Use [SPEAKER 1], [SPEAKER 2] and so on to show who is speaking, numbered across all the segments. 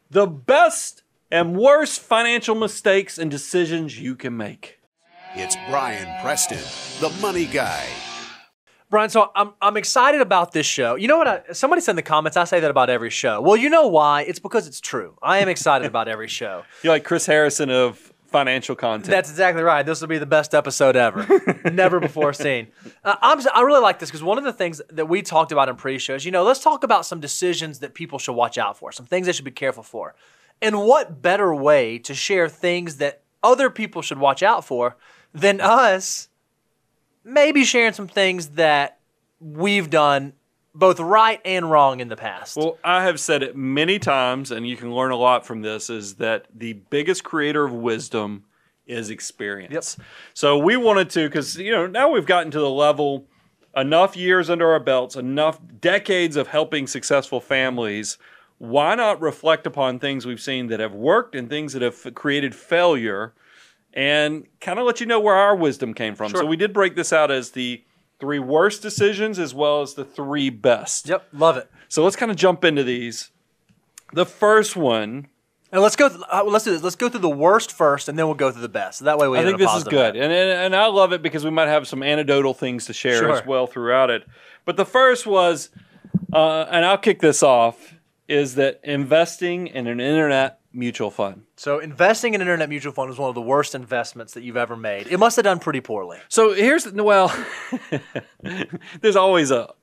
[SPEAKER 1] The best and worst financial mistakes and decisions you can make.
[SPEAKER 2] It's Brian Preston, the money guy.
[SPEAKER 3] Brian, so I'm excited about this show. You know what? Somebody said in the comments, I say that about every show. Well, you know why? It's because it's true. I am excited about every show.
[SPEAKER 1] You're like Chris Harrison of financial content.
[SPEAKER 3] That's exactly right. This will be the best episode ever. Never before seen. I really like this because one of the things that we talked about in pre-shows, let's talk about some decisions that people should watch out for, some things they should be careful for. And what better way to share things that other people should watch out for than us maybe sharing some things that we've done both right and wrong in the past.
[SPEAKER 1] Well, I have said it many times, and you can learn a lot from this, is that the biggest creator of wisdom is experience.
[SPEAKER 3] Yep.
[SPEAKER 1] So we wanted to, because now we've gotten to the level, enough years under our belts, enough decades of helping successful families. Why not reflect upon things we've seen that have worked and things that have created failure, and kind of let you know where our wisdom came from.
[SPEAKER 3] Sure.
[SPEAKER 1] So we did break this out as the 3 worst decisions as well as the 3 best.
[SPEAKER 3] Yep, love it.
[SPEAKER 1] So let's kind of jump into these. The first one.
[SPEAKER 3] And let's go. Let's do this. Let's go through the worst first, and then we'll go through the best. So that way we.
[SPEAKER 1] I think this is good, and I love it because we might have some anecdotal things to share as well throughout it. But the first was, and I'll kick this off, is that investing in an internet mutual fund.
[SPEAKER 3] So investing in an internet mutual fund was one of the worst investments that you've ever made. It must have done pretty poorly.
[SPEAKER 1] So here's, there's always a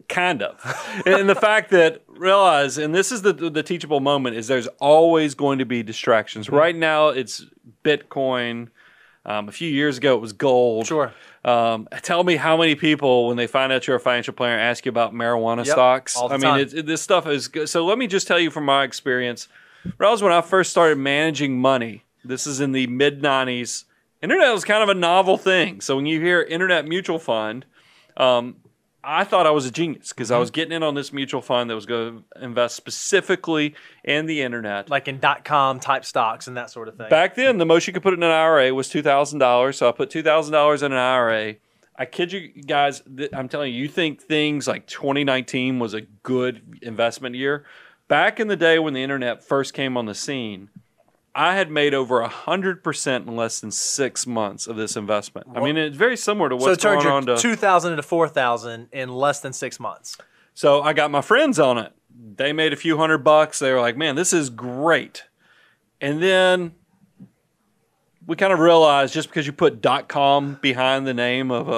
[SPEAKER 1] kind of. And the fact that, realize, and this is the teachable moment, is there's always going to be distractions. Mm-hmm. Right now it's Bitcoin. A few years ago it was gold.
[SPEAKER 3] Sure.
[SPEAKER 1] Tell me how many people, when they find out you're a financial planner, ask you about marijuana stocks.
[SPEAKER 3] All the time.
[SPEAKER 1] This stuff is good. So let me just tell you from my experience. When I first started managing money, this is in the mid-90s, internet was kind of a novel thing. So when you hear internet mutual fund, I thought I was a genius because I was getting in on this mutual fund that was going to invest specifically in the internet.
[SPEAKER 3] Like in .com type stocks and that sort of thing.
[SPEAKER 1] Back then, the most you could put in an IRA was $2,000. So I put $2,000 in an IRA. I kid you guys, I'm telling you, you think things like 2019 was a good investment year. Back in the day when the internet first came on the scene, I had made over 100% in less than 6 months of this investment. I mean, it's very similar to what's going on.
[SPEAKER 3] So it turned your 2,000 into 4,000 in less than 6 months.
[SPEAKER 1] So I got my friends on it. They made a few $100. They were like, man, this is great. And then we kind of realized just because you put .com behind the name of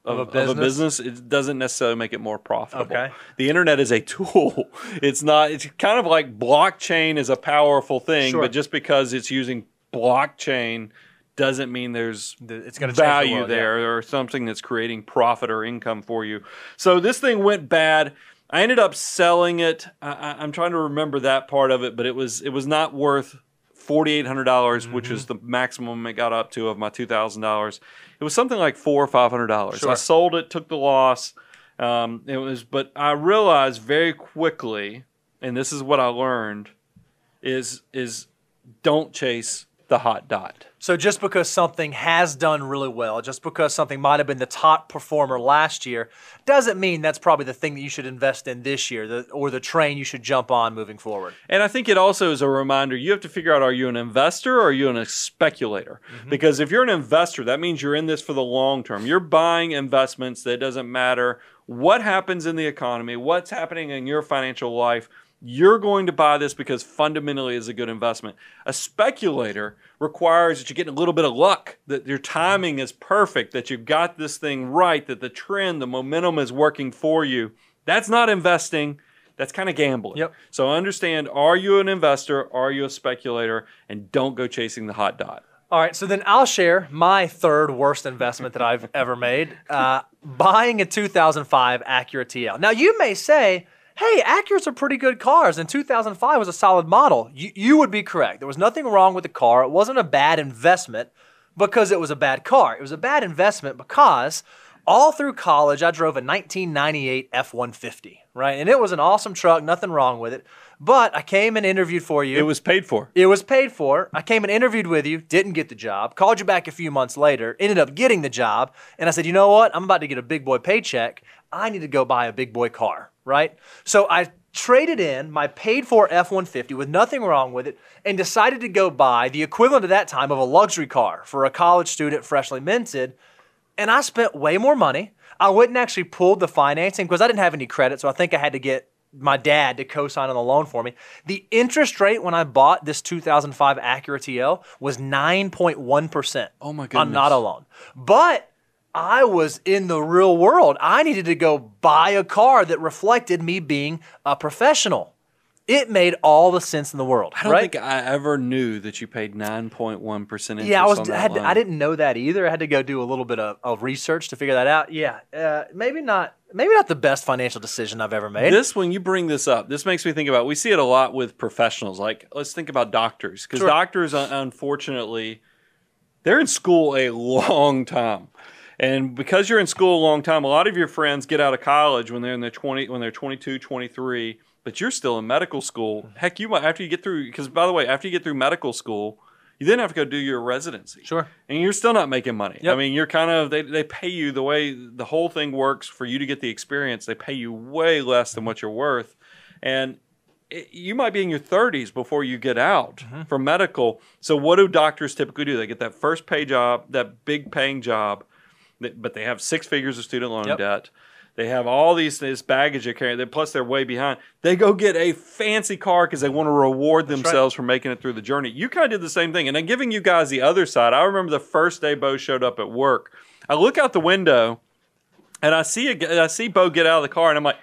[SPEAKER 1] a business, it doesn't necessarily make it more profitable.
[SPEAKER 3] Okay.
[SPEAKER 1] The internet is a tool. It's kind of like blockchain is a powerful thing, but just because it's using blockchain doesn't mean there's value there or something that's creating profit or income for you. So this thing went bad. I ended up selling it. I'm trying to remember that part of it, but it was not worth $4,800, which is the maximum it got up to of my $2,000. It was something like $400 or $500.
[SPEAKER 3] Sure.
[SPEAKER 1] I sold it, took the loss. But I realized very quickly, and this is what I learned, is don't chase the hot dot.
[SPEAKER 3] So just because something has done really well, just because something might have been the top performer last year, doesn't mean that's probably the thing that you should invest in this year or the train you should jump on moving forward.
[SPEAKER 1] And I think it also is a reminder, you have to figure out, are you an investor or are you a speculator? Mm-hmm. Because if you're an investor, that means you're in this for the long term. You're buying investments that it doesn't matter what happens in the economy, what's happening in your financial life. You're going to buy this because fundamentally it's a good investment. A speculator requires that you're getting a little bit of luck, that your timing is perfect, that you've got this thing right, that the trend, the momentum is working for you. That's not investing. That's kind of gambling.
[SPEAKER 3] Yep.
[SPEAKER 1] So understand, are you an investor? Are you a speculator? And don't go chasing the hot dot.
[SPEAKER 3] All right, so then I'll share my third worst investment that I've ever made, buying a 2005 Acura TL. Now, you may say, hey, Acuras are pretty good cars, and 2005 was a solid model. You would be correct. There was nothing wrong with the car. It wasn't a bad investment because it was a bad car. It was a bad investment because all through college, I drove a 1998 F-150, right? And it was an awesome truck, nothing wrong with it. But I came and interviewed for you.
[SPEAKER 1] It was paid for.
[SPEAKER 3] It was paid for. I came and interviewed with you, didn't get the job, called you back a few months later, ended up getting the job, and I said, you know what? I'm about to get a big boy paycheck. I need to go buy a big boy car, right? So I traded in my paid-for F-150 with nothing wrong with it and decided to go buy the equivalent at that time of a luxury car for a college student freshly minted, and I spent way more money. I went and actually pulled the financing because I didn't have any credit, so I think I had to get my dad to co-sign on the loan for me. The interest rate when I bought this 2005 Acura TL was 9.1%.
[SPEAKER 1] Oh my goodness.
[SPEAKER 3] On not a loan. But I was in the real world. I needed to go buy a car that reflected me being a professional. It made all the sense in the world.
[SPEAKER 1] I don't think I ever knew that you paid 9.1% interest on that loan.
[SPEAKER 3] I didn't know that either. I had to go do a little bit of research to figure that out. Yeah, maybe not the best financial decision I've ever made.
[SPEAKER 1] When you bring this up, this makes me think about, we see it a lot with professionals. Like, let's think about doctors. Because doctors, unfortunately, they're in school a long time. And because you're in school a long time, a lot of your friends get out of college when they're in their 22, 23, but you're still in medical school. Heck, you might, after you get through, because by the way, after you get through medical school, you then have to go do your residency.
[SPEAKER 3] Sure.
[SPEAKER 1] And you're still not making money.
[SPEAKER 3] Yep.
[SPEAKER 1] I mean, you're kind of, they pay you the way the whole thing works for you to get the experience. They pay you way less than what you're worth. And you might be in your 30s before you get out from medical. So what do doctors typically do? They get that first pay job, that big paying job, but they have 6 figures of student loan debt. They have all this baggage they're carrying. Plus, they're way behind. They go get a fancy car because they want to reward themselves for making it through the journey. You kind of did the same thing. And I'm giving you guys the other side. I remember the first day Bo showed up at work. I look out the window, and I see Bo get out of the car, and I'm like,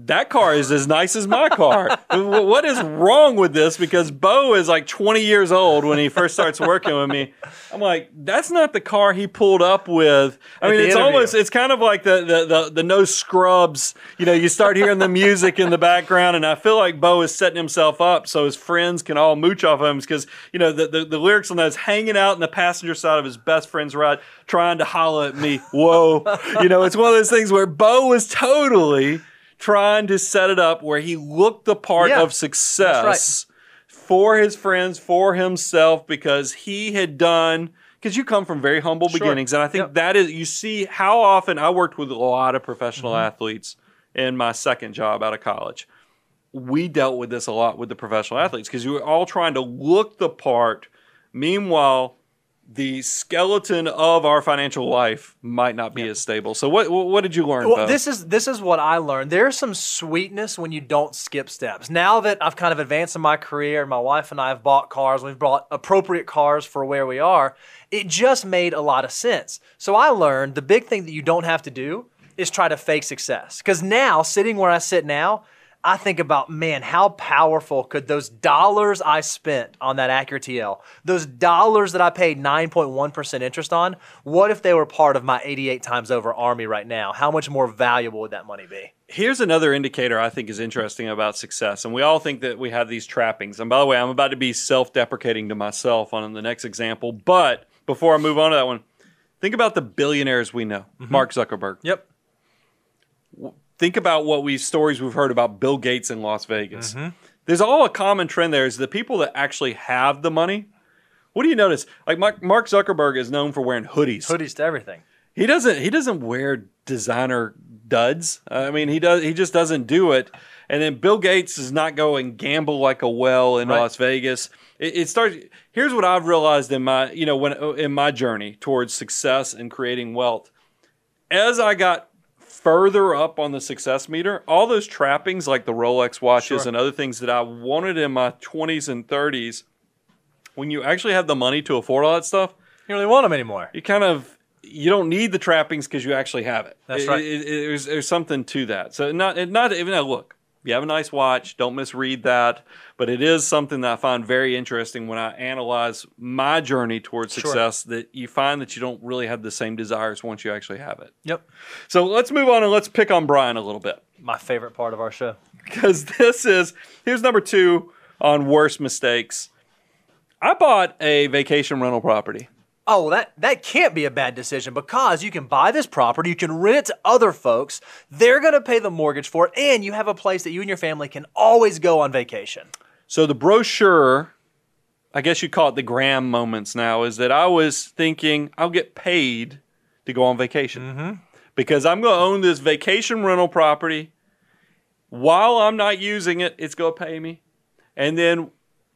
[SPEAKER 1] that car is as nice as my car. What is wrong with this? Because Bo is like 20 years old when he first starts working with me. I'm like, that's not the car he pulled up with. I mean, it's kind of like the no scrubs. You know, you start hearing the music in the background, and I feel like Bo is setting himself up so his friends can all mooch off of him because, you know, the lyrics on that is hanging out in the passenger side of his best friend's ride, trying to holler at me. Whoa. You know, it's one of those things where Bo was totally trying to set it up where he looked the part of success for his friends, for himself, because he had done, because you come from very humble beginnings. And I think that is, you see how often I worked with a lot of professional athletes in my second job out of college. We dealt with this a lot with the professional athletes because you were all trying to look the part. Meanwhile, the skeleton of our financial life might not be as stable. So what did you learn, Bo?
[SPEAKER 3] This is what I learned. There's some sweetness when you don't skip steps. Now that I've kind of advanced in my career, and my wife and I have bought cars, we've bought appropriate cars for where we are, it just made a lot of sense. So I learned the big thing that you don't have to do is try to fake success. Because now, sitting where I sit now, I think about, man, how powerful could those dollars I spent on that Acura TL, those dollars that I paid 9.1% interest on, what if they were part of my 88 times over Army right now? How much more valuable would that money be?
[SPEAKER 1] Here's another indicator I think is interesting about success. And we all think that we have these trappings. And by the way, I'm about to be self-deprecating to myself on the next example. But before I move on to that one, think about the billionaires we know. Mark Zuckerberg.
[SPEAKER 3] Yep.
[SPEAKER 1] Think about stories we've heard about Bill Gates in Las Vegas. There's all a common trend there is the people that actually have the money. What do you notice? Like Mark Zuckerberg is known for wearing hoodies.
[SPEAKER 3] Hoodies to everything.
[SPEAKER 1] He doesn't wear designer duds. I mean, he just doesn't do it. And then Bill Gates does not go and gamble like a whale in Las Vegas. It starts. Here's what I've realized in my journey towards success and creating wealth. As I got further up on the success meter, all those trappings like the Rolex watches and other things that I wanted in my 20s and 30s, when you actually have the money to afford all that stuff,
[SPEAKER 3] you don't really want them anymore.
[SPEAKER 1] You don't need the trappings because you actually have it.
[SPEAKER 3] That's right.
[SPEAKER 1] There's something to that. So not even look. You have a nice watch. Don't misread that. But it is something that I find very interesting when I analyze my journey towards success, that you find that you don't really have the same desires once you actually have it.
[SPEAKER 3] Yep.
[SPEAKER 1] So let's move on and let's pick on Brian a little bit.
[SPEAKER 3] My favorite part of our show.
[SPEAKER 1] Because here's number 2 on worst mistakes. I bought a vacation rental property.
[SPEAKER 3] Oh, that can't be a bad decision because you can buy this property, you can rent it to other folks, they're going to pay the mortgage for it, and you have a place that you and your family can always go on vacation.
[SPEAKER 1] So the brochure, I guess you call it the Graham moments now, is that I was thinking I'll get paid to go on vacation. Because I'm going to own this vacation rental property, while I'm not using it, it's going to pay me. And then,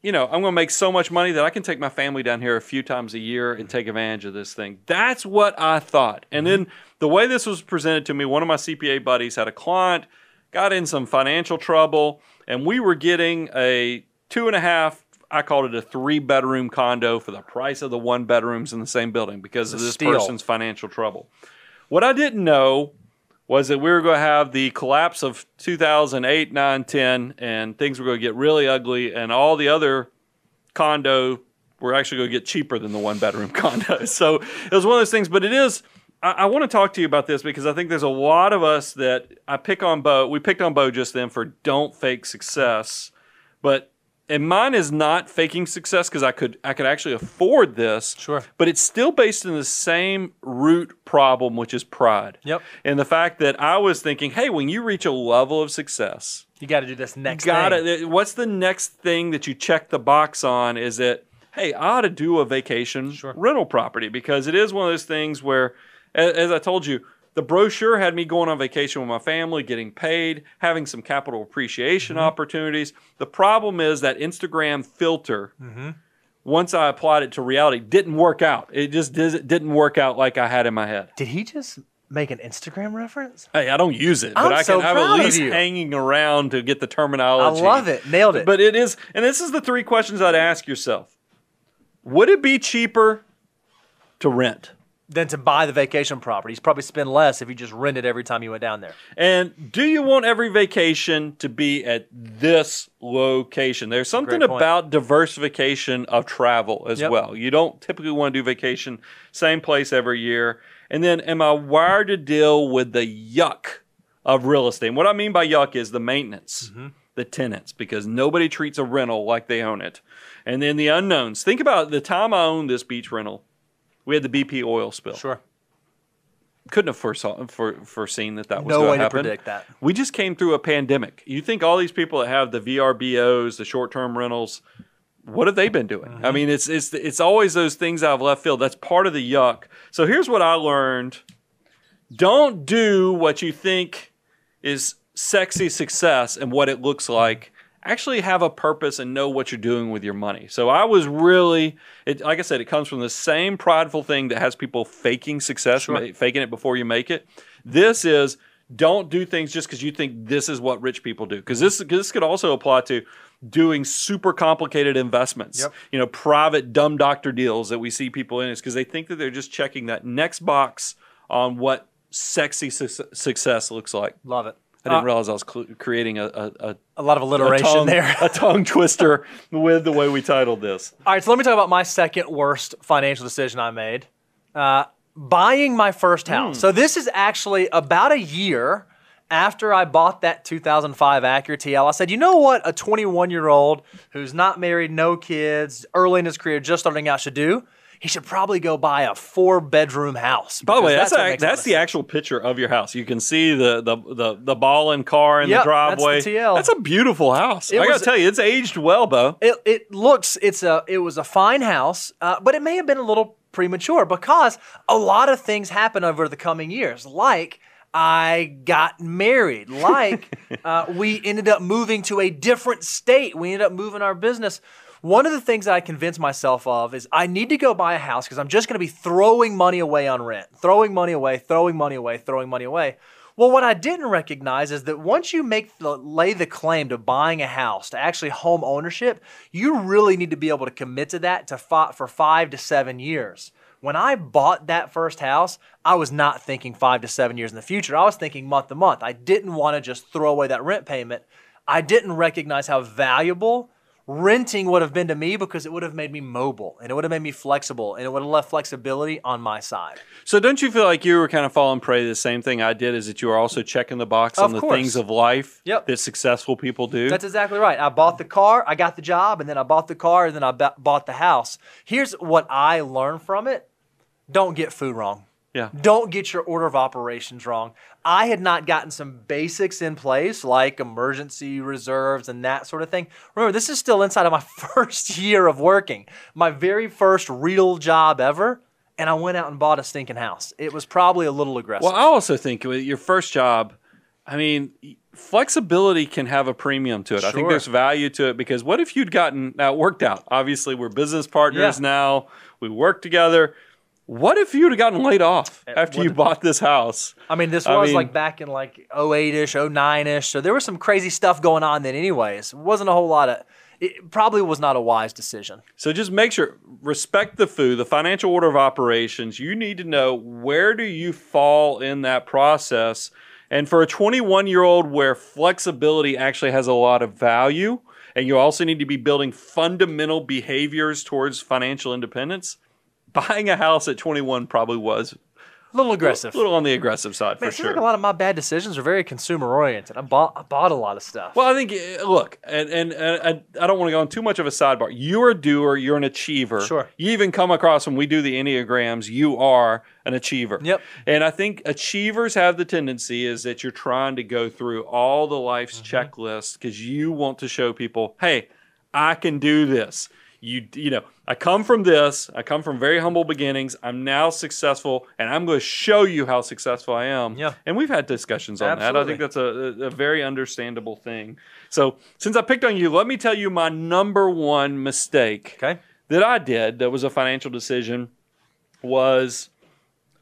[SPEAKER 1] I'm going to make so much money that I can take my family down here a few times a year and take advantage of this thing. That's what I thought. And then the way this was presented to me, one of my CPA buddies had a client, got in some financial trouble, and we were getting a 2.5, I called it a 3-bedroom condo for the price of the 1 bedrooms in the same building because of this person's financial trouble. What I didn't know was that we were going to have the collapse of 2008, 9, 10, and things were going to get really ugly, and all the other condo were actually going to get cheaper than the 1-bedroom condo. So it was one of those things, but it is, I want to talk to you about this because I think there's a lot of us that we picked on Bo just then for don't fake success, and mine is not faking success because I could actually afford this.
[SPEAKER 3] Sure. But
[SPEAKER 1] it's still based in the same root problem, which is pride.
[SPEAKER 3] Yep.
[SPEAKER 1] And the fact that I was thinking, hey, when you reach a level of success,
[SPEAKER 3] you got to do this next thing.
[SPEAKER 1] What's the next thing that you check the box on? Is that, hey, I ought to do a vacation rental property because it is one of those things where, as I told you, the brochure had me going on vacation with my family, getting paid, having some capital appreciation opportunities. The problem is that Instagram filter, once I applied it to reality, didn't work out. It just didn't work out like I had in my head.
[SPEAKER 3] Did he just make an Instagram reference?
[SPEAKER 1] Hey, I don't use it, but I can have at least hanging around to get the terminology.
[SPEAKER 3] I love it. Nailed it.
[SPEAKER 1] But it is, and this is the 3 questions I'd ask yourself. Would it be cheaper to rent
[SPEAKER 3] than to buy the vacation property? You'd probably spend less if you just rented every time you went down there.
[SPEAKER 1] And do you want every vacation to be at this location? There's something about diversification of travel as well. You don't typically want to do vacation same place every year. And then am I wired to deal with the yuck of real estate? And what I mean by yuck is the maintenance, the tenants, because nobody treats a rental like they own it. And then the unknowns. Think about the time I owned this beach rental. We had the BP oil spill.
[SPEAKER 3] Sure.
[SPEAKER 1] Couldn't have foreseen that was going to happen.
[SPEAKER 3] No way to predict that.
[SPEAKER 1] We just came through a pandemic. You think all these people that have the VRBOs, the short-term rentals, what have they been doing? I mean, it's always those things out of left field. That's part of the yuck. So here's what I learned. Don't do what you think is sexy success and what it looks like. Actually have a purpose and know what you're doing with your money. So I was really, like I said, it comes from the same prideful thing that has people faking success, faking it before you make it. This is, don't do things just because you think this is what rich people do. Because this could also apply to doing super complicated investments. Private dumb doctor deals that we see people in. Is because they think that they're just checking that next box on what sexy success looks like.
[SPEAKER 3] Love it.
[SPEAKER 1] I didn't realize I was creating a
[SPEAKER 3] lot of alliteration there.
[SPEAKER 1] A tongue twister with the way we titled this.
[SPEAKER 3] All right, so let me talk about my second worst financial decision I made. Buying my first house. So this is actually about a year after I bought that 2005 Acura TL. I said, you know what a 21-year-old who's not married, no kids, early in his career, just starting out should do? He should probably go buy a 4-bedroom house.
[SPEAKER 1] By the way, that's the actual picture of your house. You can see the ball and car in the driveway.
[SPEAKER 3] That's the TL.
[SPEAKER 1] That's a beautiful house. I got to tell you, it's aged well, Bo.
[SPEAKER 3] It was a fine house, but it may have been a little premature because a lot of things happened over the coming years, like I got married, like we ended up moving to a different state. We ended up moving our business. One of the things that I convinced myself of is I need to go buy a house because I'm just going to be throwing money away on rent, throwing money away, throwing money away, throwing money away. Well, what I didn't recognize is that once you lay the claim to buying a house, to actually home ownership, you really need to be able to commit to that for 5 to 7 years. When I bought that first house, I was not thinking 5 to 7 years in the future. I was thinking month to month. I didn't want to just throw away that rent payment. I didn't recognize how valuable renting would have been to me because it would have made me mobile and it would have made me flexible and it would have left flexibility on my side.
[SPEAKER 1] So don't you feel like you were kind of falling prey to the same thing I did, is that you were also checking the box on the things of life that successful people do?
[SPEAKER 3] That's exactly right. I bought the car, I got the job, and then I bought the car, and then I bought the house. Here's what I learned from it. Don't get food wrong.
[SPEAKER 1] Yeah.
[SPEAKER 3] Don't get your order of operations wrong. I had not gotten some basics in place like emergency reserves and that sort of thing. Remember, this is still inside of my first year of working, my very first real job ever, and I went out and bought a stinking house. It was probably a little aggressive.
[SPEAKER 1] Well, I also think with your first job, I mean, flexibility can have a premium to it. I think there's value to it because what if you'd gotten, now it worked out. Obviously, we're business partners now. We work together. What if you'd have gotten laid off after you bought this house?
[SPEAKER 3] I mean, this was like back in like 08-ish, 09-ish. So there was some crazy stuff going on then anyways. It wasn't a whole lot of, it probably was not a wise decision.
[SPEAKER 1] So just make sure, respect the FOO, the financial order of operations. You need to know where do you fall in that process. And for a 21-year-old where flexibility actually has a lot of value, and you also need to be building fundamental behaviors towards financial independence, buying a house at 21 probably was
[SPEAKER 3] a little aggressive.
[SPEAKER 1] A little on the aggressive side, for
[SPEAKER 3] sure.
[SPEAKER 1] sure.
[SPEAKER 3] Like a lot of my bad decisions are very consumer-oriented. I bought a lot of stuff.
[SPEAKER 1] Well, I think, look, and I don't want to go on too much of a sidebar. You're a doer. You're an achiever.
[SPEAKER 3] Sure.
[SPEAKER 1] You even come across, when we do the Enneagrams, you are an achiever.
[SPEAKER 3] Yep.
[SPEAKER 1] And I think achievers have the tendency is that you're trying to go through all the life's checklists because you want to show people, hey, I can do this. You know, I come from this. I come from very humble beginnings. I'm now successful, and I'm going to show you how successful I am.
[SPEAKER 3] Yeah.
[SPEAKER 1] And we've had discussions on that. I think that's a very understandable thing. So since I picked on you, let me tell you my number one mistake that I did that was a financial decision was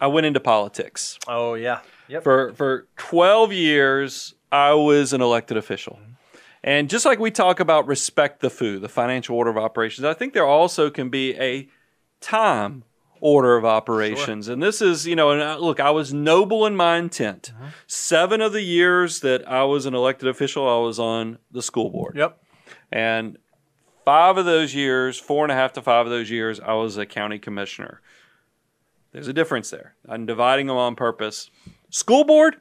[SPEAKER 1] I went into politics.
[SPEAKER 3] Oh, yeah. Yep.
[SPEAKER 1] For 12 years, I was an elected official. And just like we talk about respect the FOO, the financial order of operations, I think there also can be a time order of operations. Sure. And this is, you know, and look, I was noble in my intent. 7 of the years that I was an elected official, I was on the school board.
[SPEAKER 3] Yep.
[SPEAKER 1] And 5 of those years, 4.5 to 5 of those years, I was a county commissioner. There's a difference there. I'm dividing them on purpose. School board,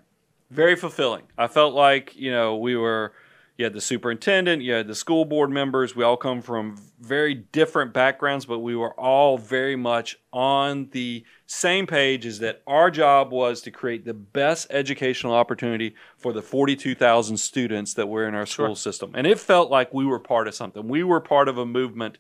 [SPEAKER 1] very fulfilling. I felt like, you know, you had the superintendent, you had the school board members. We all come from very different backgrounds, but we were all very much on the same page, is that our job was to create the best educational opportunity for the 42,000 students that were in our school system. And it felt like we were part of something. We were part of a movement.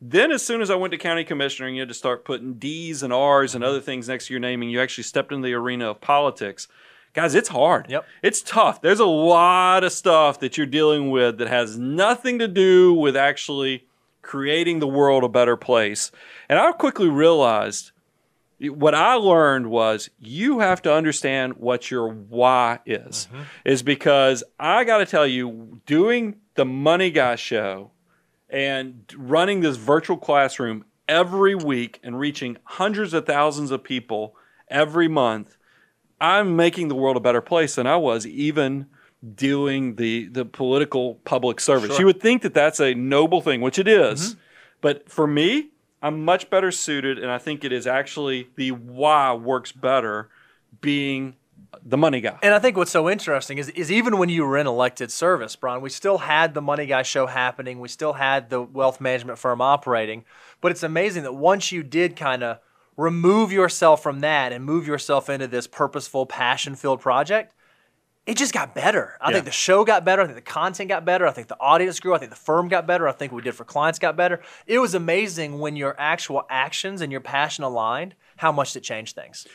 [SPEAKER 1] Then as soon as I went to county commissioner and you had to start putting D's and R's and other things next to your name, and you actually stepped into the arena of politics, guys, it's hard.
[SPEAKER 3] Yep.
[SPEAKER 1] It's tough. There's a lot of stuff that you're dealing with that has nothing to do with actually creating the world a better place. And I quickly realized what I learned was you have to understand what your why is. Is because I got to tell you, doing the Money Guy show and running this virtual classroom every week and reaching hundreds of thousands of people every month, I'm making the world a better place than I was even doing the political public service.
[SPEAKER 3] Sure.
[SPEAKER 1] You would think that that's a noble thing, which it is. But for me, I'm much better suited, and I think it is actually the why works better being the money guy.
[SPEAKER 3] And I think what's so interesting is even when you were in elected service, Brian, we still had the Money Guy show happening. We still had the wealth management firm operating. But it's amazing that once you did kind of remove yourself from that and move yourself into this purposeful, passion-filled project, it just got better. I think the show got better. I think the content got better. I think the audience grew. I think the firm got better. I think what we did for clients got better. It was amazing when your actual actions and your passion aligned, how much it changed things.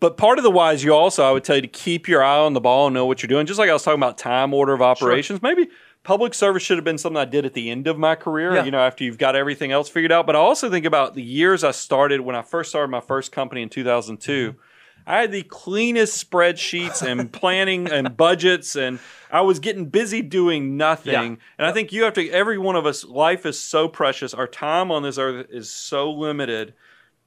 [SPEAKER 1] But part of the why is you also, I would tell you, to keep your eye on the ball and know what you're doing. Just like I was talking about time order of operations, maybe public service should have been something I did at the end of my career, you know, after you've got everything else figured out. But I also think about the years I started when I first started my first company in 2002. I had the cleanest spreadsheets and planning and budgets, and I was getting busy doing nothing. And I think you have to, every one of us, life is so precious. Our time on this earth is so limited.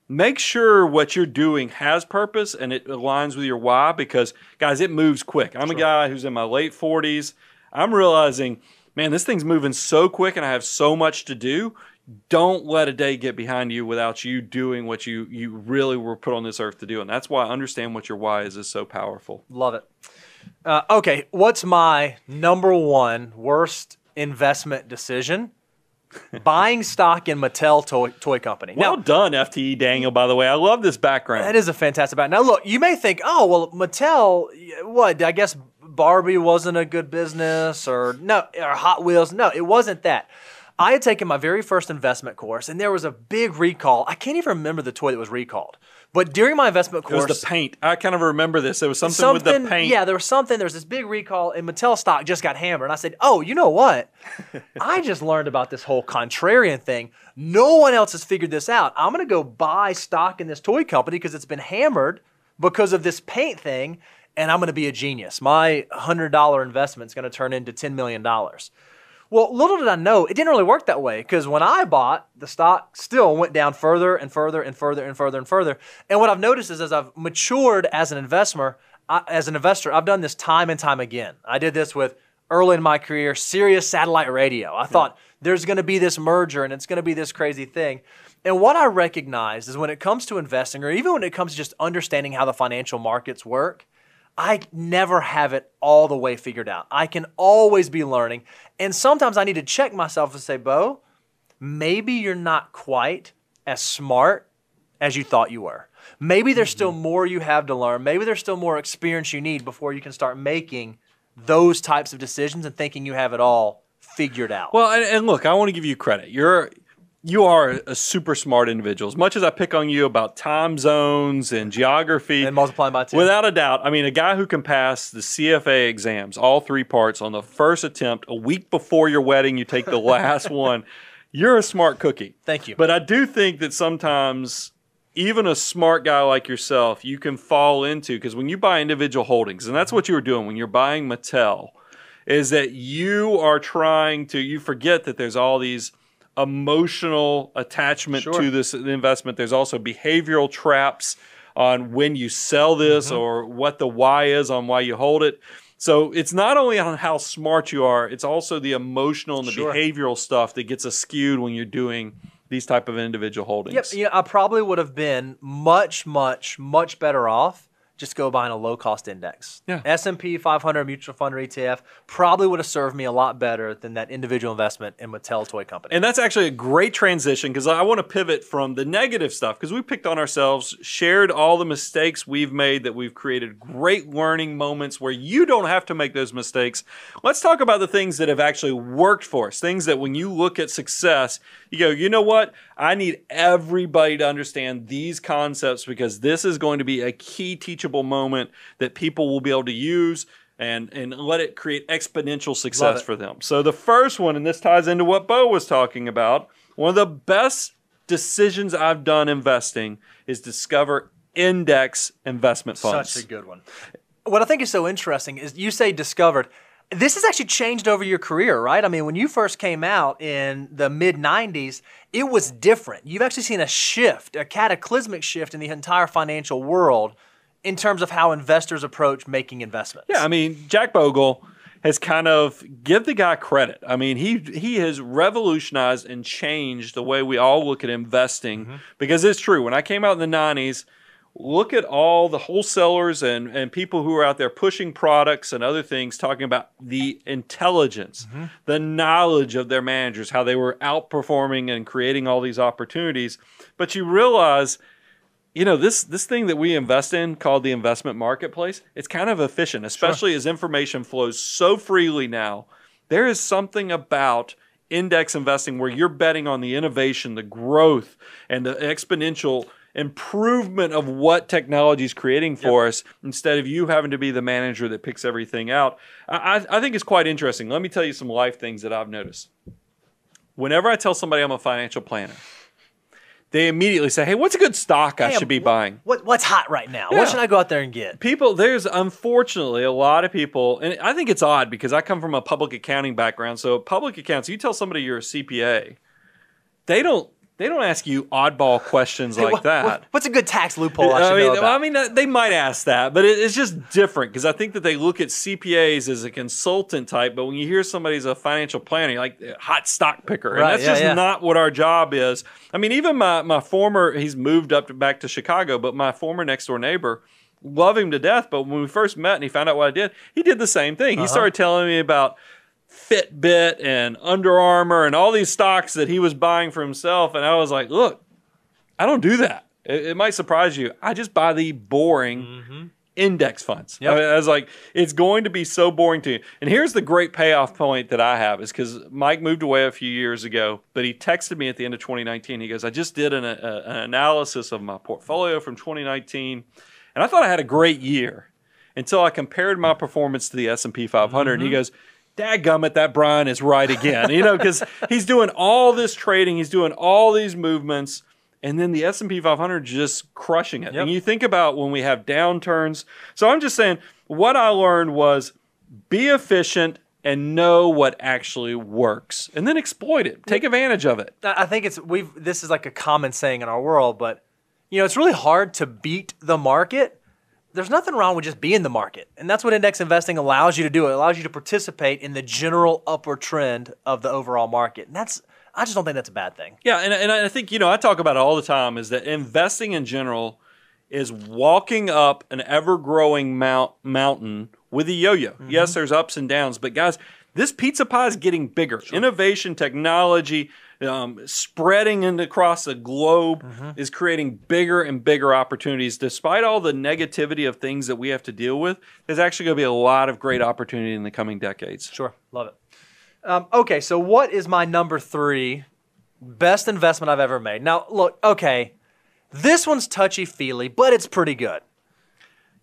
[SPEAKER 1] Make sure what you're doing has purpose and it aligns with your why, because, guys, it moves quick. I'm a guy who's in my late 40s. I'm realizing, man, this thing's moving so quick and I have so much to do. Don't let a day get behind you without you doing what you really were put on this earth to do. And that's why I understand what your why is so powerful.
[SPEAKER 3] Love it. Okay, what's my number one worst investment decision? Buying stock in Mattel toy company.
[SPEAKER 1] Well done, FTE Daniel, by the way. I love this background.
[SPEAKER 3] That is a fantastic background. Now, look, you may think, oh, well, Mattel, what, I guess Barbie wasn't a good business, or no, or Hot Wheels. No, it wasn't that. I had taken my very first investment course, and there was a big recall. I can't even remember the toy that was recalled. But during my investment course...
[SPEAKER 1] It was the paint. I kind of remember this. There was something with the paint.
[SPEAKER 3] Yeah, there was something. There was this big recall, and Mattel stock just got hammered. And I said, oh, you know what? I just learned about this whole contrarian thing. No one else has figured this out. I'm going to go buy stock in this toy company because it's been hammered because of this paint thing, and I'm going to be a genius. My $100 investment is going to turn into $10 million. Well, little did I know, it didn't really work that way because when I bought, the stock still went down further and further and further and further and further. And what I've noticed is as I've matured as an investor, I've done this time and time again. I did this with early in my career, Sirius satellite radio. I thought there's going to be this merger and it's going to be this crazy thing. And what I recognized is when it comes to investing, or even when it comes to just understanding how the financial markets work, I never have it all the way figured out. I can always be learning. And sometimes I need to check myself and say, Bo, maybe you're not quite as smart as you thought you were. Maybe there's still more you have to learn. Maybe there's still more experience you need before you can start making those types of decisions and thinking you have it all figured out.
[SPEAKER 1] Well, and look, I want to give you credit. You are a super smart individual. As much as I pick on you about time zones and geography.
[SPEAKER 3] And multiplying by 2.
[SPEAKER 1] Without a doubt. I mean, a guy who can pass the CFA exams, all 3 parts, on the first attempt, a week before your wedding, you take the last one. You're a smart cookie.
[SPEAKER 3] Thank you.
[SPEAKER 1] But I do think that sometimes even a smart guy like yourself, you can fall into, because when you buy individual holdings, and that's what you were doing when you're buying Mattel, is that you are trying to, you forget that there's all these emotional attachment to this investment. There's also behavioral traps on when you sell this or what the why is on why you hold it. So it's not only on how smart you are, it's also the emotional and the behavioral stuff that gets skewed when you're doing these type of individual holdings.
[SPEAKER 3] Yep. I probably would have been much, much, much better off just go buying a low-cost index.
[SPEAKER 1] Yeah.
[SPEAKER 3] S&P 500 mutual fund or ETF probably would have served me a lot better than that individual investment in Mattel Toy Company.
[SPEAKER 1] And that's actually a great transition because I want to pivot from the negative stuff because we picked on ourselves, shared all the mistakes we've made, that we've created great learning moments where you don't have to make those mistakes. Let's talk about the things that have actually worked for us, things that when you look at success, you go, you know what? I need everybody to understand these concepts because this is going to be a key teachable moment that people will be able to use and let it create exponential success for them. So the first one, and this ties into what Bo was talking about, one of the best decisions I've done investing is discover index investment funds.
[SPEAKER 3] Such a good one. What I think is so interesting is you say discovered. This has actually changed over your career, right? I mean, when you first came out in the mid-90s, it was different. You've actually seen a shift, a cataclysmic shift in the entire financial world in terms of how investors approach making investments.
[SPEAKER 1] Yeah, I mean, Jack Bogle has kind of, give the guy credit. I mean, he has revolutionized and changed the way we all look at investing because it's true. When I came out in the 90s, look at all the wholesalers and people who are out there pushing products and other things, talking about the intelligence, the knowledge of their managers, how they were outperforming and creating all these opportunities. But you realize, you know, this thing that we invest in called the investment marketplace, it's kind of efficient, especially as information flows so freely now. There is something about index investing where you're betting on the innovation, the growth, and the exponential improvement of what technology is creating for us instead of you having to be the manager that picks everything out. I think it's quite interesting. Let me tell you some life things that I've noticed. Whenever I tell somebody I'm a financial planner, they immediately say, hey, what's a good stock I should be buying?
[SPEAKER 3] What's hot right now? What should I go out there and get?
[SPEAKER 1] There's unfortunately a lot of people, and I think it's odd because I come from a public accounting background. So public accounts, you tell somebody you're a CPA, they don't ask you oddball questions like that.
[SPEAKER 3] What's a good tax loophole I should know about?
[SPEAKER 1] I mean, they might ask that, but it's just different because I think that they look at CPAs as a consultant type, but when you hear somebody's a financial planner, you're like a hot stock picker, and that's just not what our job is. I mean, even my former, he's moved back to Chicago, but my former next door neighbor, love him to death, but when we first met and he found out what I did, he did the same thing. He started telling me about Fitbit and Under Armour and all these stocks that he was buying for himself. And I was like, look, I don't do that. It might surprise you. I just buy the boring index funds.
[SPEAKER 3] Yep.
[SPEAKER 1] I was like, it's going to be so boring to you. And here's the great payoff point that I have is because Mike moved away a few years ago, but he texted me at the end of 2019. He goes, I just did an analysis of my portfolio from 2019, and I thought I had a great year until I compared my performance to the S&P 500. And he goes, dadgummit, that Brian is right again. Because he's doing all this trading, he's doing all these movements, and then the S&P 500 just crushing it.
[SPEAKER 3] Yep.
[SPEAKER 1] And you think about when we have downturns. So I'm just saying, what I learned was be efficient and know what actually works, and then exploit it. Take advantage of it.
[SPEAKER 3] I think this is like a common saying in our world, but it's really hard to beat the market. There's nothing wrong with just being the market, and that's what index investing allows you to do. It allows you to participate in the general upward trend of the overall market, and I just don't think that's a bad thing.
[SPEAKER 1] Yeah, and I think, I talk about it all the time, is that investing in general is walking up an ever-growing mountain with a yo-yo. Mm-hmm. Yes, there's ups and downs, but guys, this pizza pie is getting bigger. Sure. Innovation, technology, spreading across the globe is creating bigger and bigger opportunities. Despite all the negativity of things that we have to deal with, there's actually going to be a lot of great opportunity in the coming decades.
[SPEAKER 3] Sure, love it. Okay, so what is my number 3 best investment I've ever made? Now, look, okay, this one's touchy-feely, but it's pretty good.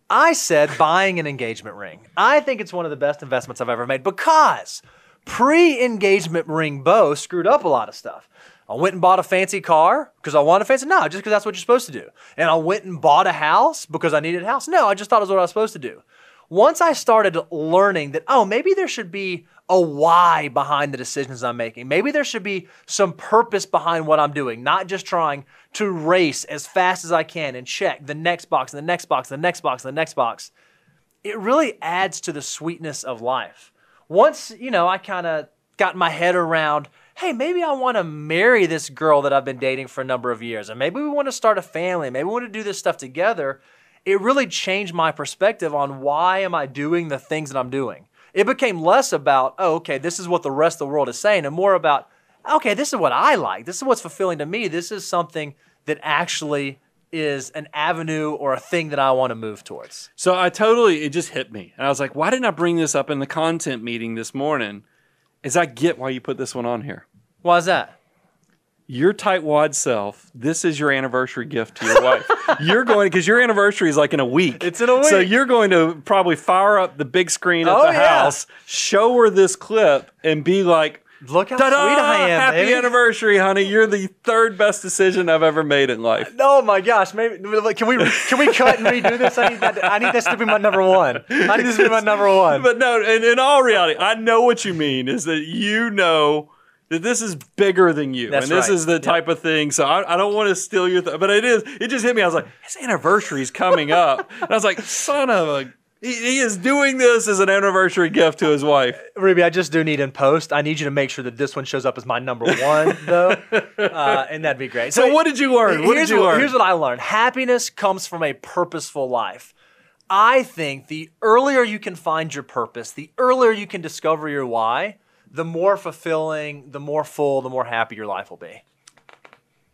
[SPEAKER 3] I said buying an engagement ring. I think it's one of the best investments I've ever made because pre-engagement ring Bo screwed up a lot of stuff. I went and bought a fancy car because I wanted a fancy. No, just because that's what you're supposed to do. And I went and bought a house because I needed a house. No, I just thought it was what I was supposed to do. Once I started learning that, maybe there should be a why behind the decisions I'm making. Maybe there should be some purpose behind what I'm doing, not just trying to race as fast as I can and check the next box, and the next box, and the next box, and the next box. It really adds to the sweetness of life. Once, I kind of got my head around, hey, maybe I want to marry this girl that I've been dating for a number of years, and maybe we want to start a family, maybe we want to do this stuff together. It really changed my perspective on why am I doing the things that I'm doing. It became less about, this is what the rest of the world is saying, and more about, this is what I like. This is what's fulfilling to me. This is something that actually is an avenue or a thing that I want to move towards.
[SPEAKER 1] So it just hit me. And I was like, why didn't I bring this up in the content meeting this morning? I get why you put this one on here.
[SPEAKER 3] Why is that?
[SPEAKER 1] Your tightwad self, this is your anniversary gift to your wife. Because your anniversary is like in a week.
[SPEAKER 3] It's in a week.
[SPEAKER 1] So you're going to probably fire up the big screen at the house, show her this clip, and be like,
[SPEAKER 3] look how sweet I am,
[SPEAKER 1] happy
[SPEAKER 3] baby.
[SPEAKER 1] Anniversary, honey. You're the 3rd best decision I've ever made in life.
[SPEAKER 3] Oh my gosh. Maybe can we cut and redo this? I need this to be my number 1. I need this to be my number 1.
[SPEAKER 1] But no, in all reality, I know what you mean is that that this is bigger than you.
[SPEAKER 3] That's
[SPEAKER 1] and this
[SPEAKER 3] right.
[SPEAKER 1] is the type of thing. So I don't want to steal your but it just hit me. I was like, his anniversary's coming up. And I was like, son of a, he is doing this as an anniversary gift to his wife.
[SPEAKER 3] Ruby, I just do need in post. I need you to make sure that this one shows up as my number 1, though. And that'd be great.
[SPEAKER 1] So what did you learn?
[SPEAKER 3] Here's what I learned. Happiness comes from a purposeful life. I think the earlier you can find your purpose, the earlier you can discover your why, the more fulfilling, the more full, the more happy your life will be.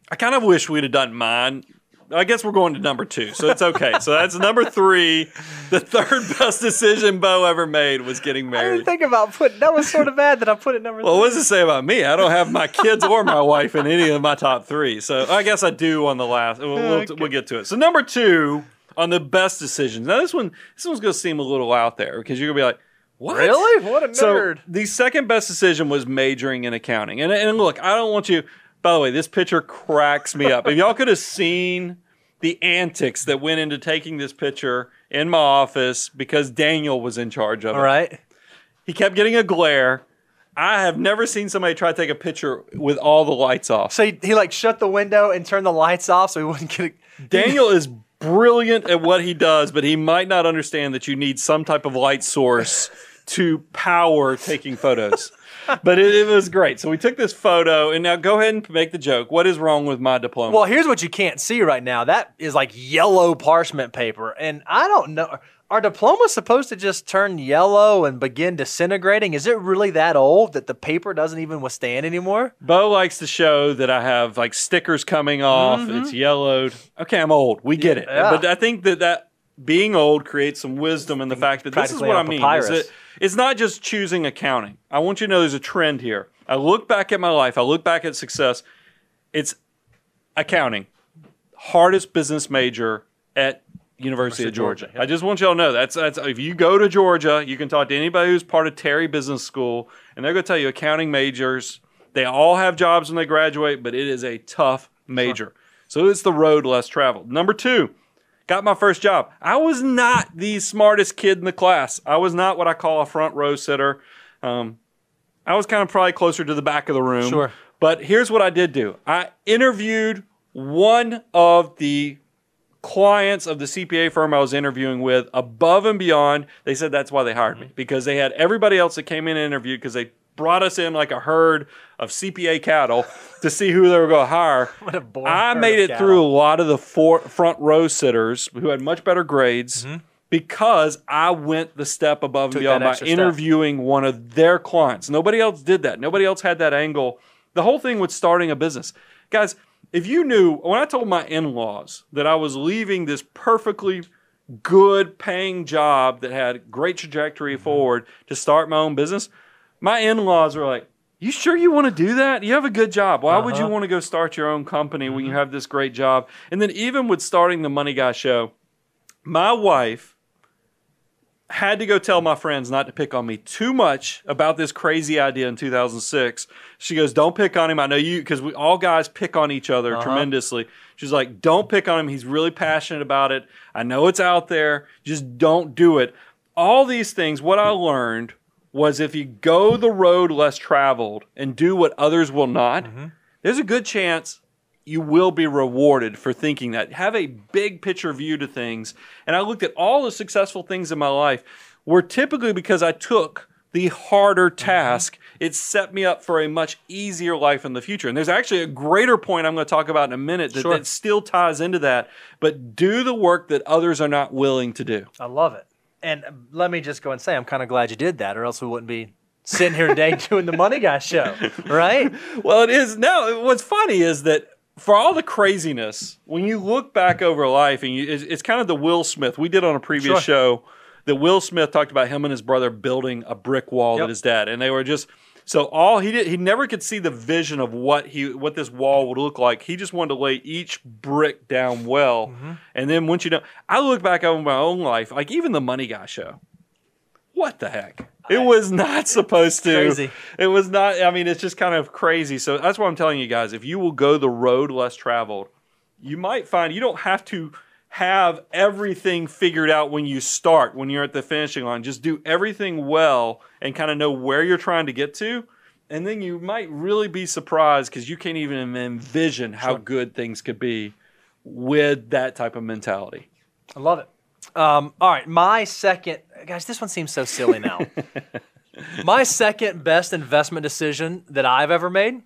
[SPEAKER 1] I kind of wish we'd have done mine. I guess we're going to number 2, so it's okay. So that's number 3. The 3rd best decision Bo ever made was getting married.
[SPEAKER 3] I didn't think about that was sort of bad that I put it number 3.
[SPEAKER 1] Well, what does it say about me? I don't have my kids or my wife in any of my top 3. So I guess I do on the last. We'll get to it. So number 2 on the best decisions. Now this one's going to seem a little out there because you're going to be like, what?
[SPEAKER 3] Really? What a nerd.
[SPEAKER 1] So the second best decision was majoring in accounting. And look, I don't want you, by the way, this picture cracks me up. If y'all could have seen the antics that went into taking this picture in my office because Daniel was in charge of it.
[SPEAKER 3] All right.
[SPEAKER 1] He kept getting a glare. I have never seen somebody try to take a picture with all the lights off.
[SPEAKER 3] So he like shut the window and turned the lights off so he wouldn't get
[SPEAKER 1] Daniel is brilliant at what he does, but he might not understand that you need some type of light source to power taking photos. But it was great. So we took this photo, and now go ahead and make the joke. What is wrong with my diploma?
[SPEAKER 3] Well, here's what you can't see right now. That is like yellow parchment paper, and I don't know. Are diplomas supposed to just turn yellow and begin disintegrating? Is it really that old that the paper doesn't even withstand anymore?
[SPEAKER 1] Bo likes to show that I have like stickers coming off. It's yellowed. Okay, I'm old. We get it.
[SPEAKER 3] Yeah.
[SPEAKER 1] But I think that being old creates some wisdom in the fact that this is what I mean. It's not just choosing accounting. I want you to know there's a trend here. I look back at my life. I look back at success. It's accounting. Hardest business major at University of Georgia. Yep. I just want y'all to know that's if you go to Georgia, you can talk to anybody who's part of Terry Business School, and they're going to tell you accounting majors, they all have jobs when they graduate, but it is a tough major. Sure. So it's the road less traveled. Number 2, got my first job. I was not the smartest kid in the class. I was not what I call a front row sitter. I was kind of probably closer to the back of the room.
[SPEAKER 3] Sure.
[SPEAKER 1] But here's what I did do. I interviewed one of the clients of the CPA firm I was interviewing with above and beyond. They said that's why they hired me, because they had everybody else that came in and interviewed, because they brought us in like a herd of CPA cattle to see who they were going to hire.
[SPEAKER 3] What a boring
[SPEAKER 1] I made it through a lot of the front row sitters who had much better grades because I went the step above and beyond by interviewing one of their clients. Nobody else did that. Nobody else had that angle. The whole thing with starting a business. Guys, if you knew, when I told my in-laws that I was leaving this perfectly good paying job that had great trajectory forward to start my own business, my in-laws were like, you sure you want to do that? You have a good job. Why would you want to go start your own company when you have this great job? And then even with starting the Money Guy show, my wife had to go tell my friends not to pick on me too much about this crazy idea in 2006. She goes, don't pick on him. I know you, because we all guys pick on each other tremendously. She's like, don't pick on him. He's really passionate about it. I know it's out there. Just don't do it. All these things, what I learned was if you go the road less traveled and do what others will not, there's a good chance you will be rewarded for thinking that. Have a big picture view to things. And I looked at all the successful things in my life were typically because I took the harder task. It set me up for a much easier life in the future. And there's actually a greater point I'm going to talk about in a minute that still ties into that. But do the work that others are not willing to do.
[SPEAKER 3] I love it. And let me just go and say, I'm kind of glad you did that, or else we wouldn't be sitting here today doing the Money Guy show, right?
[SPEAKER 1] Well, it is. Now, what's funny is that for all the craziness, when you look back over life, and it's kind of the Will Smith. We did on a previous show that Will Smith talked about him and his brother building a brick wall that his dad, and they were just he never could see the vision of what this wall would look like. He just wanted to lay each brick down well, and then once I look back over my own life, like even the Money Guy show. What the heck? It was not supposed to.
[SPEAKER 3] Crazy.
[SPEAKER 1] It was not. I mean, it's just kind of crazy. So that's what I'm telling you guys. If you will go the road less traveled, you might find you don't have to have everything figured out when you start, when you're at the finishing line. Just do everything well and kind of know where you're trying to get to. And then you might really be surprised because you can't even envision how good things could be with that type of mentality.
[SPEAKER 3] I love it. All right, my second, guys, this one seems so silly now. My second best investment decision that I've ever made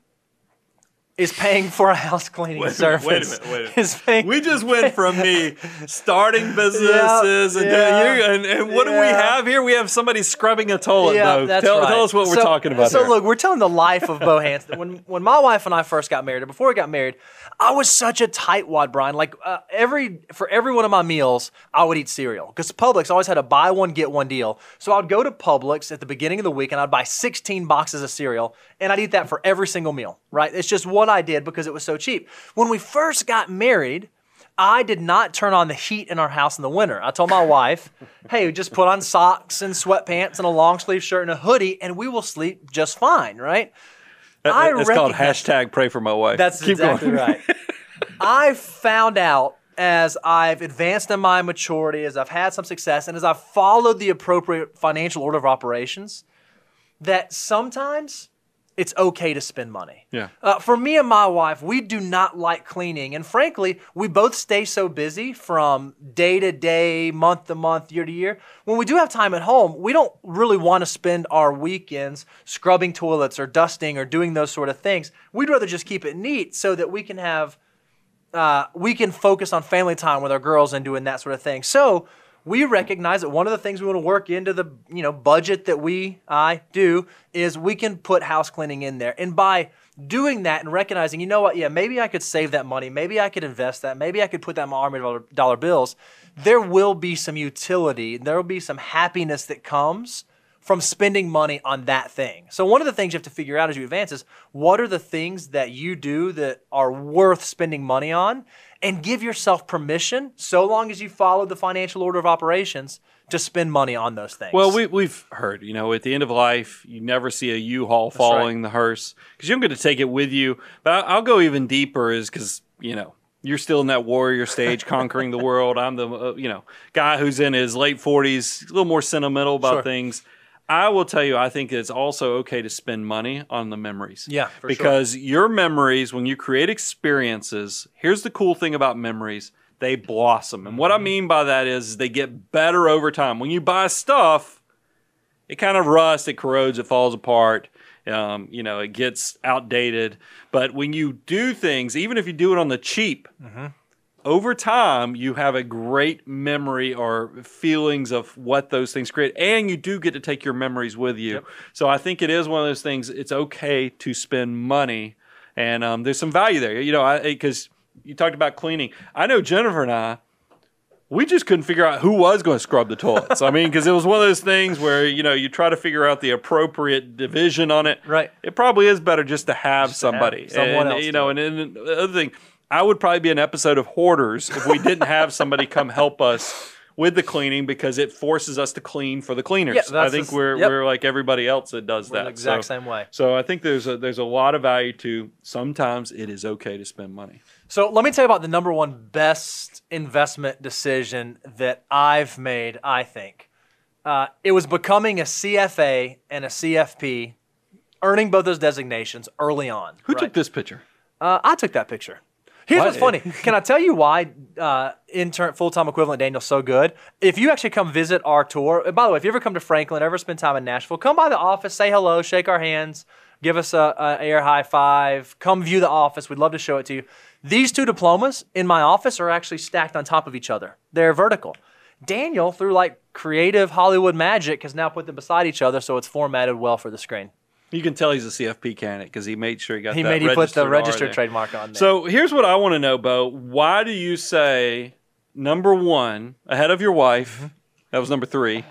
[SPEAKER 3] is paying for a house cleaning service.
[SPEAKER 1] Wait a minute. We just went from me starting businesses and what do we have here? We have somebody scrubbing a toilet. Tell us what we're talking about here.
[SPEAKER 3] Look, we're telling the life of Bo Hansen. When my wife and I first got married, or before we got married, I was such a tightwad, Brian. Like for every one of my meals, I would eat cereal because Publix always had a buy one get one deal. So I'd go to Publix at the beginning of the week and I'd buy 16 boxes of cereal and I'd eat that for every single meal. Right? It's just what I did because it was so cheap. When we first got married, I did not turn on the heat in our house in the winter. I told my wife, hey, just put on socks and sweatpants and a long sleeve shirt and a hoodie and we will sleep just fine, right?
[SPEAKER 1] It's called hashtag pray for my wife.
[SPEAKER 3] That's exactly right. I found out as I've advanced in my maturity, as I've had some success, and as I've followed the appropriate financial order of operations, that sometimes it's okay to spend money.
[SPEAKER 1] Yeah.
[SPEAKER 3] For me and my wife, we do not like cleaning. And frankly, we both stay so busy from day to day, month to month, year to year. When we do have time at home, we don't really want to spend our weekends scrubbing toilets or dusting or doing those sort of things. We'd rather just keep it neat so that we can have, we can focus on family time with our girls and doing that sort of thing. So we recognize that one of the things we want to work into the budget that I do is we can put house cleaning in there. And by doing that and recognizing, you know what, yeah, maybe I could save that money, maybe I could invest that, maybe I could put that in my army of dollar bills, there will be some utility, there will be some happiness that comes from spending money on that thing. So one of the things you have to figure out as you advance is what are the things that you do that are worth spending money on, and give yourself permission, so long as you follow the financial order of operations, to spend money on those things.
[SPEAKER 1] Well, we've heard, at the end of life, you never see a U-Haul following the hearse because you don't get to take it with you. But I'll go even deeper is because, you're still in that warrior stage, conquering the world. I'm the, guy who's in his late 40s, a little more sentimental about things. I will tell you, I think it's also okay to spend money on the memories.
[SPEAKER 3] Yeah,
[SPEAKER 1] because your memories, when you create experiences, here's the cool thing about memories, they blossom. And what I mean by that is they get better over time. When you buy stuff, it kind of rusts, it corrodes, it falls apart. It gets outdated. But when you do things, even if you do it on the cheap, over time, you have a great memory or feelings of what those things create, and you do get to take your memories with you. Yep. So I think it is one of those things, it's okay to spend money, and there's some value there. Because you talked about cleaning. I know Jennifer and I, we just couldn't figure out who was going to scrub the toilets. I mean, because it was one of those things where, you try to figure out the appropriate division on it.
[SPEAKER 3] Right.
[SPEAKER 1] It probably is better just to have somebody.
[SPEAKER 3] Someone else.
[SPEAKER 1] And then the other thing, I would probably be an episode of Hoarders if we didn't have somebody come help us with the cleaning, because it forces us to clean for the cleaners.
[SPEAKER 3] Yeah,
[SPEAKER 1] I think we're like everybody else that does that.
[SPEAKER 3] The exact same way.
[SPEAKER 1] So I think there's a lot of value to sometimes it is okay to spend money.
[SPEAKER 3] So let me tell you about the number one best investment decision that I've made, I think. It was becoming a CFA and a CFP, earning both those designations early on.
[SPEAKER 1] Who took this picture?
[SPEAKER 3] I took that picture. Here's what's funny. Can I tell you why intern full-time equivalent Daniel's so good? If you actually come visit our tour, by the way, if you ever come to Franklin, ever spend time in Nashville, come by the office, say hello, shake our hands, give us an air high five, come view the office. We'd love to show it to you. These two diplomas in my office are actually stacked on top of each other. They're vertical. Daniel, through like creative Hollywood magic, has now put them beside each other so it's formatted well for the screen.
[SPEAKER 1] You can tell he's a CFP candidate because he made sure he got
[SPEAKER 3] he put the registered trademark on there.
[SPEAKER 1] So here's what I want to know, Bo. Why do you say number one ahead of your wife? That was number 3.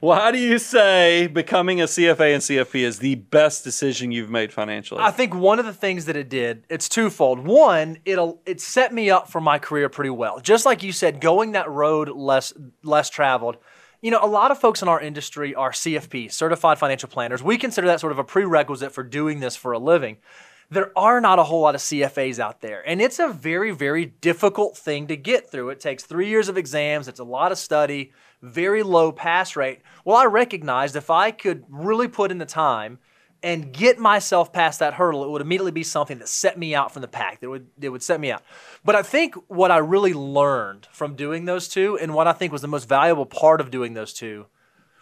[SPEAKER 1] Why do you say becoming a CFA and CFP is the best decision you've made financially?
[SPEAKER 3] I think one of the things that it did, it's twofold. One, it set me up for my career pretty well. Just like you said, going that road less traveled. A lot of folks in our industry are CFPs, Certified Financial Planners. We consider that sort of a prerequisite for doing this for a living. There are not a whole lot of CFAs out there, and it's a very, very difficult thing to get through. It takes 3 years of exams. It's a lot of study, very low pass rate. Well, I recognized if I could really put in the time and get myself past that hurdle, it would immediately be something that set me out from the pack. It would set me out. But I think what I really learned from doing those two, and what I think was the most valuable part of doing those two,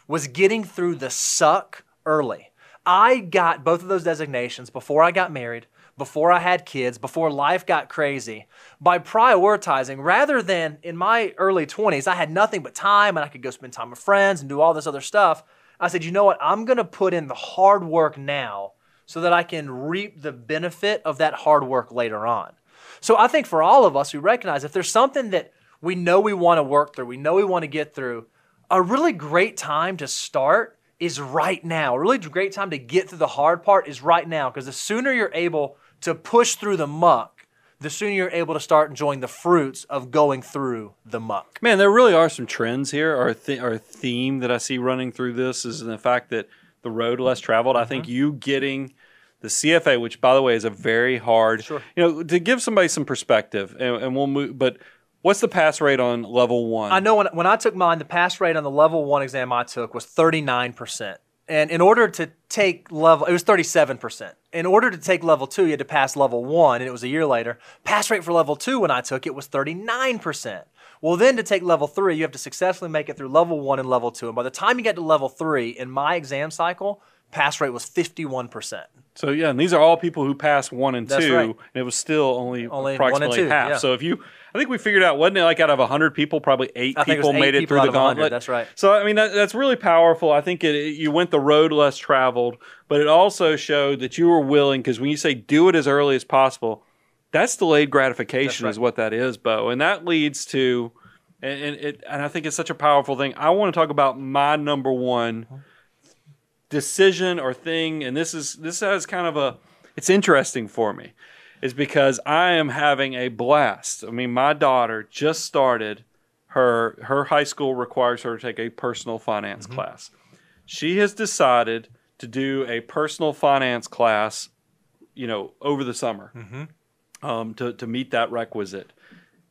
[SPEAKER 3] was getting through the suck early. I got both of those designations before I got married, before I had kids, before life got crazy, by prioritizing, rather than in my early 20s, I had nothing but time and I could go spend time with friends and do all this other stuff. I said, you know what? I'm going to put in the hard work now so that I can reap the benefit of that hard work later on. So I think for all of us, we recognize if there's something that we know we want to work through, we know we want to get through, a really great time to start is right now. A really great time to get through the hard part is right now, because the sooner you're able to push through the muck, the sooner you're able to start enjoying the fruits of going through the muck.
[SPEAKER 1] Man, there really are some trends here. Our theme that I see running through this is in the fact that the road less traveled. I think you getting the CFA, which, by the way, is a very hard, to give somebody some perspective, and we'll move, but what's the pass rate on level 1?
[SPEAKER 3] I know when I took mine, the pass rate on the level 1 exam I took was 39%. And in order to take it was 37%. In order to take level 2, you had to pass level 1, and it was a year later. Pass rate for level 2 when I took it was 39%. Well, then to take level 3, you have to successfully make it through level 1 and level 2. And by the time you get to level 3, in my exam cycle, pass rate was 51%.
[SPEAKER 1] So yeah, and these are all people who passed 1 and 2,
[SPEAKER 3] right.
[SPEAKER 1] and it was still only
[SPEAKER 3] 1
[SPEAKER 1] approximately
[SPEAKER 3] and 2,
[SPEAKER 1] half.
[SPEAKER 3] yeah.
[SPEAKER 1] So I think we figured out, wasn't it like out of 100 people, probably 8
[SPEAKER 3] I think it was
[SPEAKER 1] people
[SPEAKER 3] 8
[SPEAKER 1] made it
[SPEAKER 3] people
[SPEAKER 1] through
[SPEAKER 3] out
[SPEAKER 1] the
[SPEAKER 3] of 100,
[SPEAKER 1] gauntlet.
[SPEAKER 3] that's right.
[SPEAKER 1] So I mean that's really powerful. I think you went the road less traveled, but it also showed that you were willing, because when you say do it as early as possible, that's delayed gratification,
[SPEAKER 3] That's right.
[SPEAKER 1] is what that is, Bo, and that leads to, and I think it's such a powerful thing. I want to talk about my number one decision or thing, and this has kind of it's interesting for me, is because I am having a blast. I mean, my daughter just started her high school requires her to take a personal finance class. She has decided to do a personal finance class, over the summer, to meet that requisite.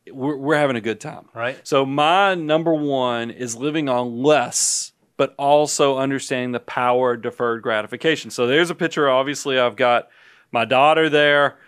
[SPEAKER 1] We're having a good time.
[SPEAKER 3] Right.
[SPEAKER 1] So my number one is living on less, but also understanding the power of deferred gratification. So there's a picture. Obviously, I've got my daughter there.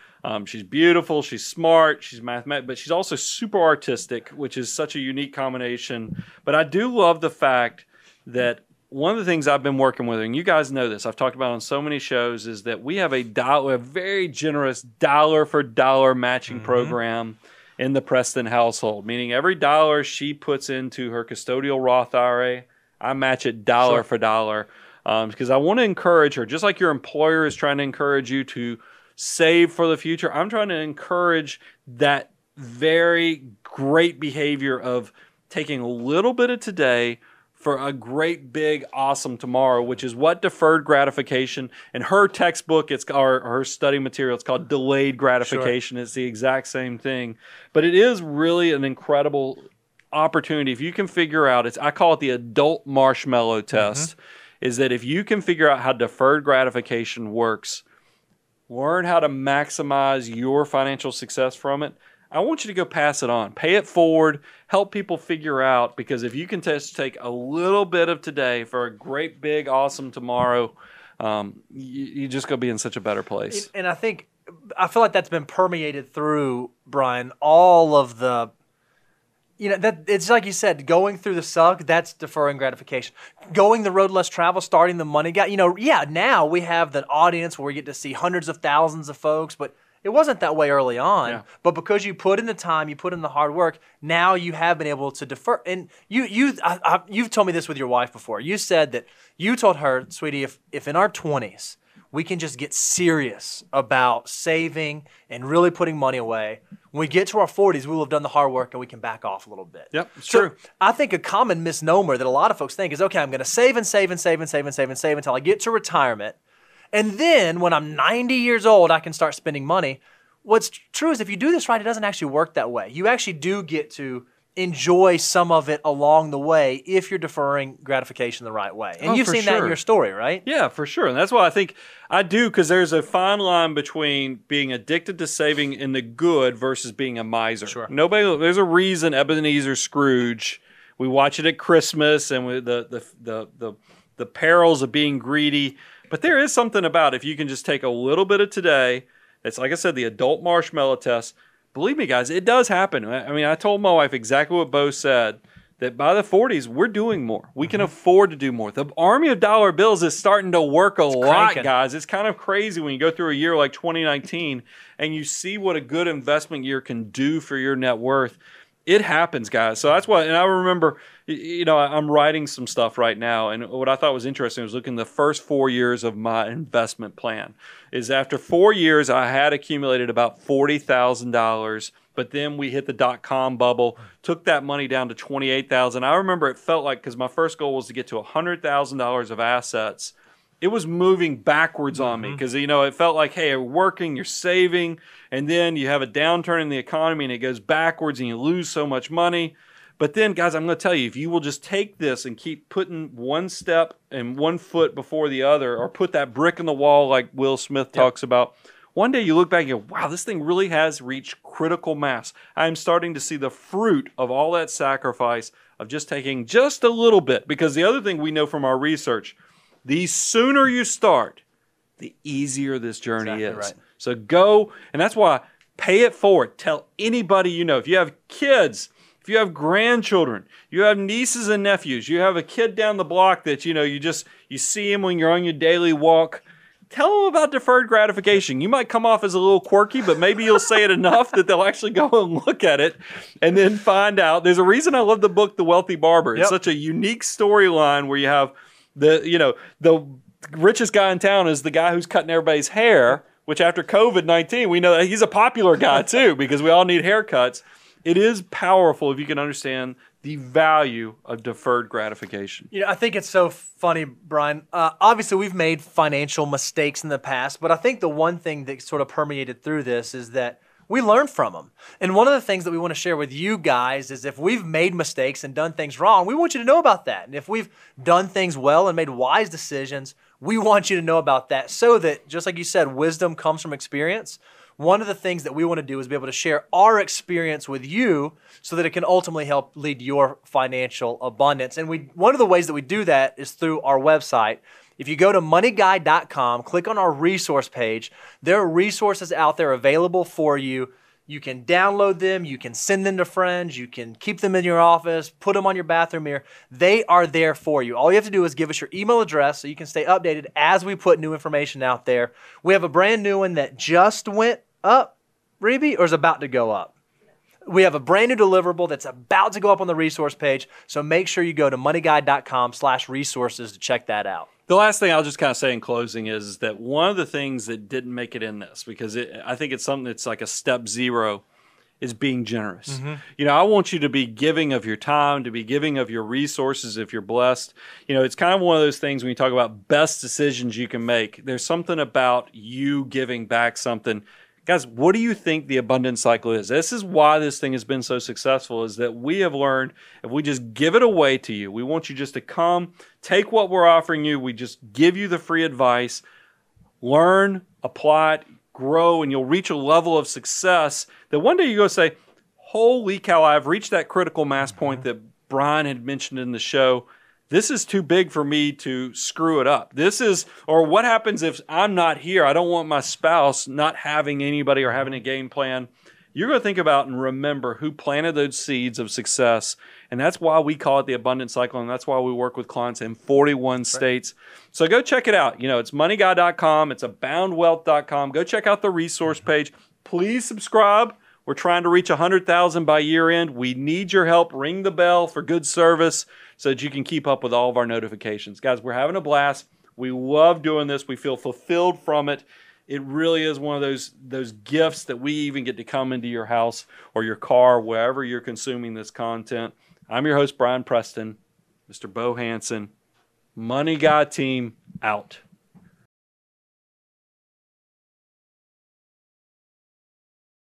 [SPEAKER 1] She's beautiful. She's smart. She's mathematic, but she's also super artistic, which is such a unique combination. But I do love the fact that one of the things I've been working with, and you guys know this, I've talked about on so many shows, is that we have a very generous dollar for dollar matching program in the Preston household, meaning every dollar she puts into her custodial Roth IRA, I match it dollar for dollar, because I want to encourage her, just like your employer is trying to encourage you to save for the future. I'm trying to encourage that very great behavior of taking a little bit of today for a great, big, awesome tomorrow, which is what deferred gratification, and her textbook, or her study material, it's called delayed gratification. It's the exact same thing. But it is really an incredible opportunity. If you can figure out, I call it the adult marshmallow test, is that if you can figure out how deferred gratification works, learn how to maximize your financial success from it, I want you to go pass it on. Pay it forward. Help people figure out, because if you can just take a little bit of today for a great, big, awesome tomorrow, you're just going to be in such a better place.
[SPEAKER 3] And I feel like that's been permeated through, Brian, all of the, that it's like you said, going through the suck, that's deferring gratification. Going the road less travel, starting the money guy, now we have the audience where we get to see hundreds of thousands of folks, but it wasn't that way early on.
[SPEAKER 1] Yeah.
[SPEAKER 3] But because you put in the time, you put in the hard work, now you have been able to defer. And you've told me this with your wife before. You said that you told her, sweetie, if in our 20s we can just get serious about saving and really putting money away, when we get to our 40s, we will have done the hard work and we can back off a little bit.
[SPEAKER 1] Yep, it's true.
[SPEAKER 3] I think a common misnomer that a lot of folks think is, okay, I'm going to save and save and save and save and save and save until I get to retirement. And then when I'm 90 years old, I can start spending money. What's true is if you do this right, it doesn't actually work that way. You actually do get to enjoy some of it along the way if you're deferring gratification the right way. And you've seen that in your story, right?
[SPEAKER 1] Yeah, for sure. And that's why I think I do, because there's a fine line between being addicted to saving in the good versus being a miser.
[SPEAKER 3] Sure.
[SPEAKER 1] There's a reason Ebenezer Scrooge, we watch it at Christmas, and the perils of being greedy. But there is something about if you can just take a little bit of today. It's like I said, the adult marshmallow test. Believe me, guys, it does happen. I mean, I told my wife exactly what Bo said, that by the 40s, we're doing more. We can afford to do more. The army of dollar bills is starting to work a lot, guys. It's kind of crazy when you go through a year like 2019 and you see what a good investment year can do for your net worth. It happens, guys. So that's why, and I remember, I'm writing some stuff right now, and what I thought was interesting was looking at the first 4 years of my investment plan. Is after 4 years, I had accumulated about $40,000, but then we hit the dot-com bubble, took that money down to $28,000. I remember it felt like, because my first goal was to get to $100,000 of assets, it was moving backwards on me, because it felt like, hey, you're working, you're saving, and then you have a downturn in the economy and it goes backwards and you lose so much money. But then, guys, I'm going to tell you, if you will just take this and keep putting one step and 1 foot before the other, or put that brick in the wall like Will Smith talks about, one day you look back and go, wow, this thing really has reached critical mass. I'm starting to see the fruit of all that sacrifice of just taking just a little bit. Because the other thing we know from our research, the sooner you start, the easier this journey is.
[SPEAKER 3] Right.
[SPEAKER 1] So go, and that's why pay it forward. Tell anybody you know. If you have kids, if you have grandchildren, you have nieces and nephews, you have a kid down the block that you see him when you're on your daily walk, tell them about deferred gratification. You might come off as a little quirky, but maybe you'll say it enough that they'll actually go and look at it and then find out. There's a reason I love the book, The Wealthy Barber. It's such a unique storyline where you have the richest guy in town is the guy who's cutting everybody's hair, which after COVID-19, we know that he's a popular guy too because we all need haircuts. It is powerful if you can understand the value of deferred gratification.
[SPEAKER 3] I think it's so funny, Brian. Obviously, we've made financial mistakes in the past, but I think the one thing that sort of permeated through this is that we learn from them. And one of the things that we want to share with you guys is if we've made mistakes and done things wrong, we want you to know about that. And if we've done things well and made wise decisions, we want you to know about that so that, just like you said, wisdom comes from experience. One of the things that we want to do is be able to share our experience with you so that it can ultimately help lead your financial abundance. And one of the ways that we do that is through our website. If you go to moneyguide.com, click on our resource page, there are resources out there available for you. You can download them, you can send them to friends, you can keep them in your office, put them on your bathroom mirror. They are there for you. All you have to do is give us your email address so you can stay updated as we put new information out there. We have a brand new one that just went up, Reby, or is about to go up? We have a brand new deliverable that's about to go up on the resource page, so make sure you go to moneyguide.com/resources to check that out.
[SPEAKER 1] The last thing I'll just kind of say in closing is that one of the things that didn't make it in this, because I think it's something that's like a step zero, is being generous. Mm-hmm. I want you to be giving of your time, to be giving of your resources if you're blessed. It's kind of one of those things when you talk about best decisions you can make. There's something about you giving back something. Guys, what do you think the abundance cycle is? This is why this thing has been so successful, is that we have learned if we just give it away to you, we want you just to come, take what we're offering you, we just give you the free advice, learn, apply it, grow, and you'll reach a level of success that one day you go say, holy cow, I've reached that critical mass point that Brian had mentioned in the show. This is too big for me to screw it up. Or what happens if I'm not here? I don't want my spouse not having anybody or having a game plan. You're going to think about and remember who planted those seeds of success. And that's why we call it the abundance cycle. And that's why we work with clients in 41 states. So go check it out. It's moneyguy.com. It's aboundwealth.com. Go check out the resource page. Please subscribe. We're trying to reach 100,000 by year end. We need your help. Ring the bell for good service so that you can keep up with all of our notifications. Guys, we're having a blast. We love doing this. We feel fulfilled from it. It really is one of those gifts that we even get to come into your house or your car, wherever you're consuming this content. I'm your host, Brian Preston, Mr. Bo Hansen. Money Guy team out.